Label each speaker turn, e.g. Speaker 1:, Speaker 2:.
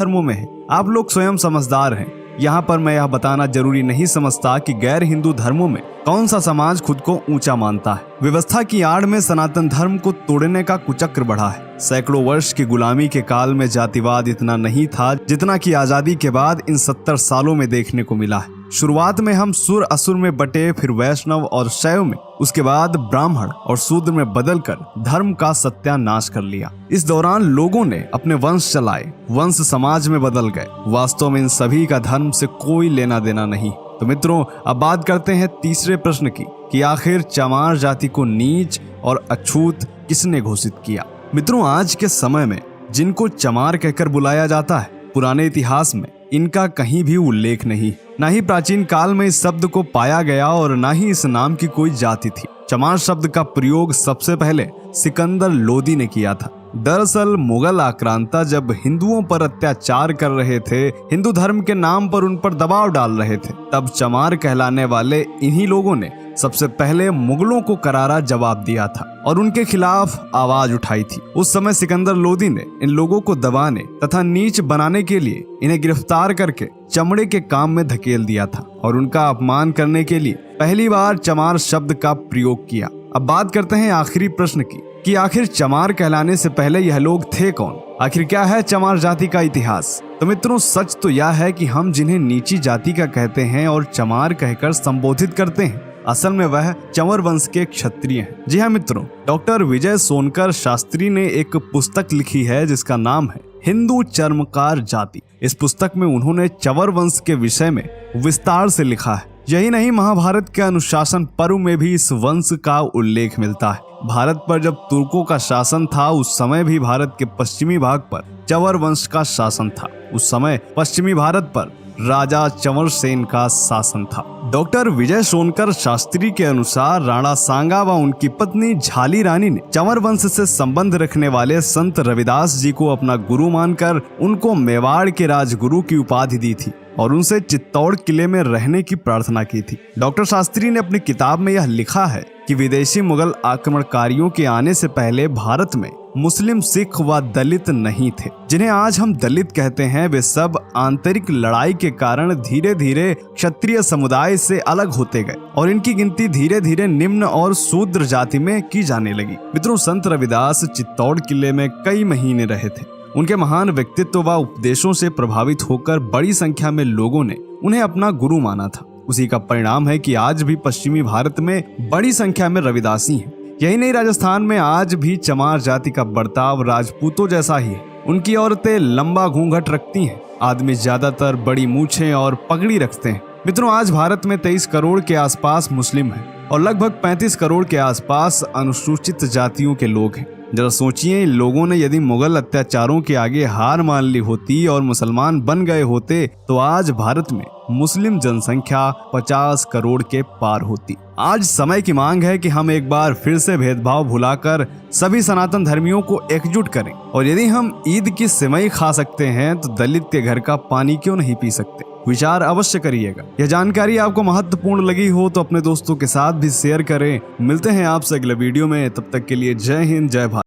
Speaker 1: धर्मों में है। आप लोग स्वयं समझदार हैं। यहाँ पर मैं यह बताना जरूरी नहीं समझता कि गैर हिंदू धर्मों में कौन सा समाज खुद को ऊंचा मानता है। व्यवस्था की आड़ में सनातन धर्म को तोड़ने का कुचक्र बढ़ा है। सैकड़ों वर्ष की गुलामी के काल में जातिवाद इतना नहीं था जितना कि आजादी के बाद इन 70 सालों में देखने को मिला है। शुरुआत में हम सुर असुर में बटे, फिर वैष्णव और शैव में, उसके बाद ब्राह्मण और शूद्र में बदलकर धर्म का सत्यानाश कर लिया। इस दौरान लोगों ने अपने वंश चलाए, वंश समाज में बदल गए। वास्तव में इन सभी का धर्म से कोई लेना देना नहीं। तो मित्रों, अब बात करते हैं तीसरे प्रश्न की कि आखिर चमार जाति को नीच और अछूत किसने घोषित किया। मित्रों, आज के समय में जिनको चमार कहकर बुलाया जाता है, पुराने इतिहास में इनका कहीं भी उल्लेख नहीं। न ही प्राचीन काल में इस शब्द को पाया गया और न ही इस नाम की कोई जाति थी। चमार शब्द का प्रयोग सबसे पहले सिकंदर लोदी ने किया था। दरअसल मुगल आक्रांता जब हिंदुओं पर अत्याचार कर रहे थे, हिंदू धर्म के नाम पर उन पर दबाव डाल रहे थे, तब चमार कहलाने वाले इन्हीं लोगों ने सबसे पहले मुगलों को करारा जवाब दिया था और उनके खिलाफ आवाज उठाई थी। उस समय सिकंदर लोदी ने इन लोगों को दबाने तथा नीच बनाने के लिए इन्हें गिरफ्तार करके चमड़े के काम में धकेल दिया था और उनका अपमान करने के लिए पहली बार चमार शब्द का प्रयोग किया। अब बात करते हैं आखिरी प्रश्न की कि आखिर चमार कहलाने से पहले यह लोग थे कौन। आखिर क्या है चमार जाति का इतिहास। तो मित्रों, सच तो यह है कि हम जिन्हें नीची जाति का कहते हैं और चमार कहकर संबोधित करते हैं, असल में वह चंवर वंश के क्षत्रिय हैं। जी हाँ मित्रों, डॉक्टर विजय सोनकर शास्त्री ने एक पुस्तक लिखी है जिसका नाम है हिंदू चर्मकार जाति। इस पुस्तक में उन्होंने चंवर वंश के विषय में विस्तार से लिखा है। यही नहीं, महाभारत के अनुशासन पर्व में भी इस वंश का उल्लेख मिलता है। भारत पर जब तुर्कों का शासन था, उस समय भी भारत के पश्चिमी भाग पर चंवर वंश का शासन था। उस समय पश्चिमी भारत पर राजा चंवर सेन का शासन था। डॉक्टर विजय सोनकर शास्त्री के अनुसार राणा सांगा व उनकी पत्नी झाली रानी ने चंवर वंश से संबंध रखने वाले संत रविदास जी को अपना गुरु मानकर उनको मेवाड़ के राजगुरु की उपाधि दी थी और उनसे चित्तौड़ किले में रहने की प्रार्थना की थी। डॉक्टर शास्त्री ने अपनी किताब में यह लिखा है कि विदेशी मुगल आक्रमणकारियों के आने से पहले भारत में मुस्लिम, सिख व दलित नहीं थे। जिन्हें आज हम दलित कहते हैं, वे सब आंतरिक लड़ाई के कारण धीरे धीरे क्षत्रिय समुदाय से अलग होते गए और इनकी गिनती धीरे धीरे निम्न और शूद्र जाति में की जाने लगी। मित्रों, संत रविदास चित्तौड़ किले में कई महीने रहे थे। उनके महान व्यक्तित्व व उपदेशों से प्रभावित होकर बड़ी संख्या में लोगों ने उन्हें अपना गुरु माना था। उसी का परिणाम है कि आज भी पश्चिमी भारत में बड़ी संख्या में रविदासी हैं। यही नहीं, राजस्थान में आज भी चमार जाति का बर्ताव राजपूतों जैसा ही है। उनकी औरतें लंबा घूंघट रखती हैं, आदमी ज्यादातर बड़ी मूछें और पगड़ी रखते हैं। मित्रों, आज भारत में 23 करोड़ के आसपास मुस्लिम हैं और लगभग 35 करोड़ के आसपास अनुसूचित जातियों के लोग हैं। जरा सोचिए, इन लोगों ने यदि मुगल अत्याचारों के आगे हार मान ली होती और मुसलमान बन गए होते तो आज भारत में मुस्लिम जनसंख्या 50 करोड़ के पार होती। आज समय की मांग है कि हम एक बार फिर से भेदभाव भुलाकर सभी सनातन धर्मियों को एकजुट करें और यदि हम ईद की सेवई खा सकते हैं तो दलित के घर का पानी क्यों नहीं पी सकते। विचार अवश्य करिएगा। यह जानकारी आपको महत्वपूर्ण लगी हो तो अपने दोस्तों के साथ भी शेयर करें। मिलते हैं आपसे अगले वीडियो में, तब तक के लिए जय हिंद, जय भारत।